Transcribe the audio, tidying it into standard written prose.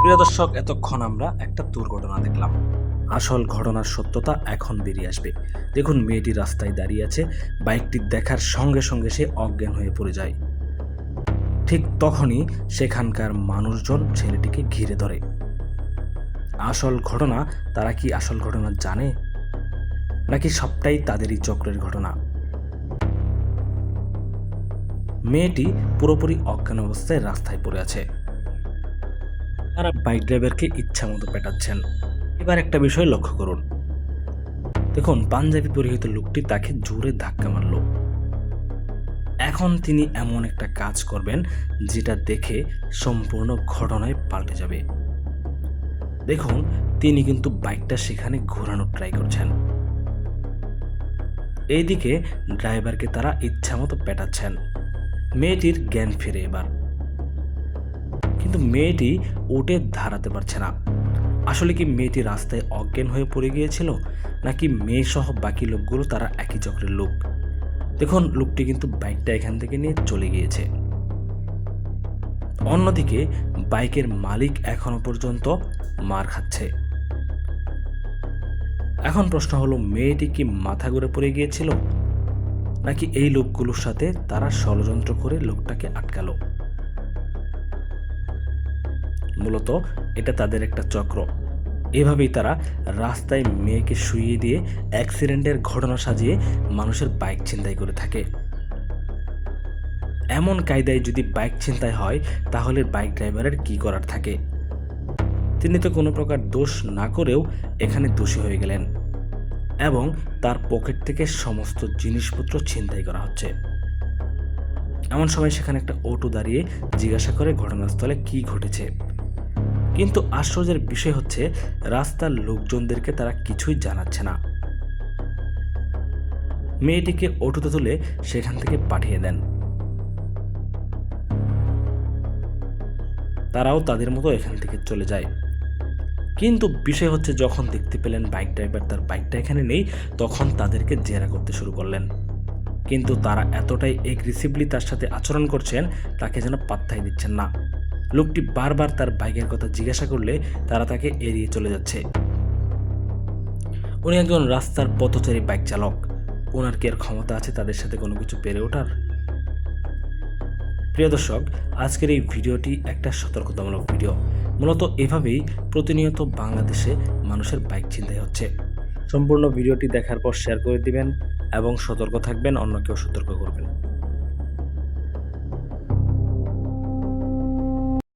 প্রিয় দর্শক, এতক্ষণ আমরা একটা দুর্ঘটনা দেখলাম। আসল ঘটনার সত্যতা এখন বেরিয়ে আসবে। দেখুন, মেয়েটি রাস্তায় দাঁড়িয়ে আছে, বাইকটি দেখার সঙ্গে সঙ্গে সে অজ্ঞান হয়ে পড়ে যায়। ঠিক তখনই সেখানকার মানুষজন ছেলেটিকে ঘিরে ধরে। আসল ঘটনা, তারা কি আসল ঘটনা জানে, নাকি সবটাই তাদেরই চক্রের ঘটনা? মেয়েটি পুরোপুরি অজ্ঞান অবস্থায় রাস্তায় পড়ে আছে। তারা বাইক ড্রাইভারকে ইচ্ছা মতো পেটাচ্ছেন। এবার একটা বিষয় লক্ষ্য করুন। দেখুন, পাঞ্জাবি পরিহিত লোকটি তাকে জোরে ধাক্কা মারল। এখন তিনি এমন একটা কাজ করবেন যেটা দেখে সম্পূর্ণ ঘটনায় পাল্টে যাবে। দেখুন, তিনি কিন্তু বাইকটা সেখানে ঘোরানোর ট্রাই করছেন। এইদিকে ড্রাইভারকে তারা ইচ্ছামতো পেটাচ্ছেন। মেয়েটির জ্ঞান ফিরে এবার, কিন্তু মেয়েটি উঠে দাঁড়াতে পারছে না। আসলে কি মেয়েটি রাস্তায় অজ্ঞান হয়ে পড়ে গিয়েছিল, নাকি মেয়ে সহ বাকি লোকগুলো তারা একই চক্রের লোক? দেখুন, লোকটি কিন্তু বাইকটা এখান থেকে নিয়ে চলে গিয়েছে। অন্যদিকে বাইকের মালিক এখনো পর্যন্ত মার খাচ্ছে। এখন প্রশ্ন হলো, মেয়েটি কি মাথা ঘুরে পড়ে গিয়েছিল, নাকি এই লোকগুলোর সাথে তারা ষড়যন্ত্র করে লোকটাকে আটকালো? মূলত এটা তাদের একটা চক্র। এভাবেই তারা রাস্তায় মেয়েকে শুইয়ে দিয়ে অ্যাক্সিডেন্টের ঘটনা সাজিয়ে মানুষের বাইক ছিনতাই করে থাকে। এমন কায়দায় যদি বাইক ছিনতাই হয়, তাহলে বাইক ড্রাইভারের কি করার থাকে? তিনি তো কোনো প্রকার দোষ না করেও এখানে দোষী হয়ে গেলেন, এবং তার পকেট থেকে সমস্ত জিনিসপত্র ছিনতাই করা হচ্ছে। এমন সময় সেখানে একটা অটো দাঁড়িয়ে জিজ্ঞাসা করে ঘটনাস্থলে কি ঘটেছে। কিন্তু আশ্চর্যের বিষয় হচ্ছে, রাস্তার লোকজনদেরকে তারা কিছুই জানাচ্ছে না। মেয়েটিকে অটোতে তুলে সেখান থেকে পাঠিয়ে দেন। তারাও তাদের মতো এখান থেকে চলে যায়। কিন্তু বিষয় হচ্ছে, যখন দেখতে পেলেন বাইক ড্রাইভার তার বাইকটা এখানে নেই, তখন তাদেরকে জেরা করতে শুরু করলেন। কিন্তু তারা এতটাই এগ্রেসিভলি তার সাথে আচরণ করছেন, তাকে যেন পাত্তাই দিচ্ছেন না। লোকটি বারবার তার বাইকের কথা জিজ্ঞাসা করলে তারা তাকে এড়িয়ে চলে যাচ্ছে। উনি একজন রাস্তার পথচারী বাইক চালক। ওনার কি আর ক্ষমতা আছে তাদের সাথে কোনো কিছু পেরে ওঠার? প্রিয় দর্শক, আজকের এই ভিডিওটি একটা সতর্কতামূলক ভিডিও। মূলত এভাবেই প্রতিনিয়ত বাংলাদেশে মানুষের বাইক ছিনতাই হচ্ছে। সম্পূর্ণ ভিডিওটি দেখার পর শেয়ার করে দিবেন এবং সতর্ক থাকবেন, অন্যকেও সতর্ক করবেন।